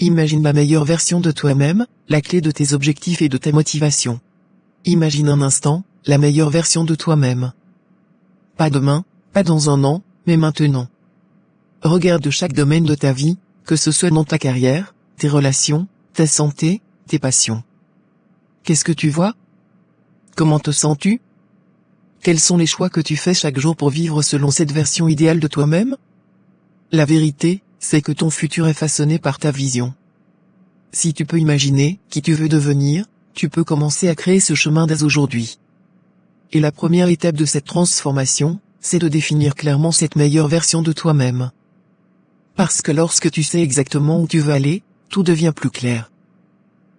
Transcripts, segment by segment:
Imagine la meilleure version de toi-même, la clé de tes objectifs et de ta motivation. Imagine un instant, la meilleure version de toi-même. Pas demain, pas dans un an, mais maintenant. Regarde chaque domaine de ta vie, que ce soit dans ta carrière, tes relations, ta santé, tes passions. Qu'est-ce que tu vois? Comment te sens-tu? Quels sont les choix que tu fais chaque jour pour vivre selon cette version idéale de toi-même? La vérité, c'est que ton futur est façonné par ta vision. Si tu peux imaginer qui tu veux devenir, tu peux commencer à créer ce chemin dès aujourd'hui. Et la première étape de cette transformation, c'est de définir clairement cette meilleure version de toi-même. Parce que lorsque tu sais exactement où tu veux aller, tout devient plus clair.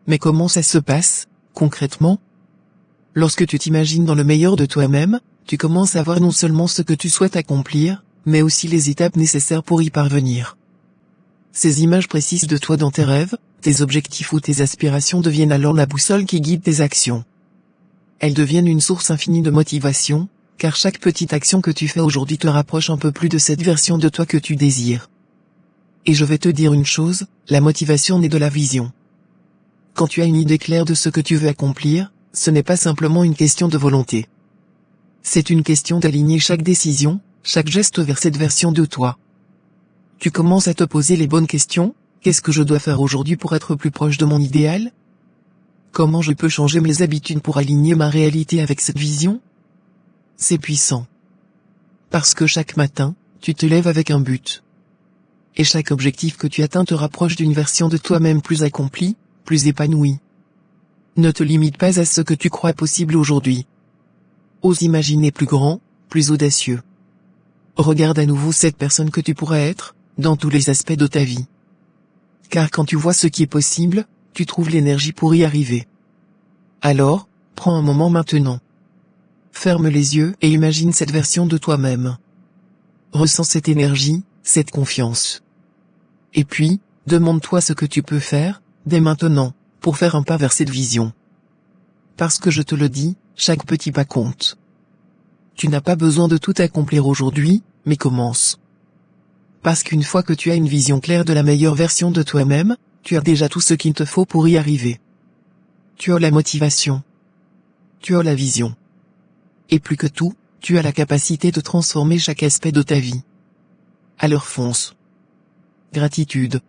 Mais comment ça se passe, concrètement? Lorsque tu t'imagines dans le meilleur de toi-même, tu commences à voir non seulement ce que tu souhaites accomplir, mais aussi les étapes nécessaires pour y parvenir. Ces images précises de toi dans tes rêves, tes objectifs ou tes aspirations deviennent alors la boussole qui guide tes actions. Elles deviennent une source infinie de motivation, car chaque petite action que tu fais aujourd'hui te rapproche un peu plus de cette version de toi que tu désires. Et je vais te dire une chose, la motivation naît de la vision. Quand tu as une idée claire de ce que tu veux accomplir, ce n'est pas simplement une question de volonté. C'est une question d'aligner chaque décision, chaque geste vers cette version de toi. Tu commences à te poser les bonnes questions, qu'est-ce que je dois faire aujourd'hui pour être plus proche de mon idéal? Comment je peux changer mes habitudes pour aligner ma réalité avec cette vision? C'est puissant. Parce que chaque matin, tu te lèves avec un but. Et chaque objectif que tu atteins te rapproche d'une version de toi-même plus accomplie, plus épanouie. Ne te limite pas à ce que tu crois possible aujourd'hui. Ose imaginer plus grand, plus audacieux. Regarde à nouveau cette personne que tu pourrais être, dans tous les aspects de ta vie. Car quand tu vois ce qui est possible, tu trouves l'énergie pour y arriver. Alors, prends un moment maintenant. Ferme les yeux et imagine cette version de toi-même. Ressens cette énergie, cette confiance. Et puis, demande-toi ce que tu peux faire, dès maintenant, pour faire un pas vers cette vision. Parce que je te le dis, chaque petit pas compte. Tu n'as pas besoin de tout accomplir aujourd'hui, mais commence. Parce qu'une fois que tu as une vision claire de la meilleure version de toi-même, tu as déjà tout ce qu'il te faut pour y arriver. Tu as la motivation. Tu as la vision. Et plus que tout, tu as la capacité de transformer chaque aspect de ta vie. Alors fonce. Gratitude.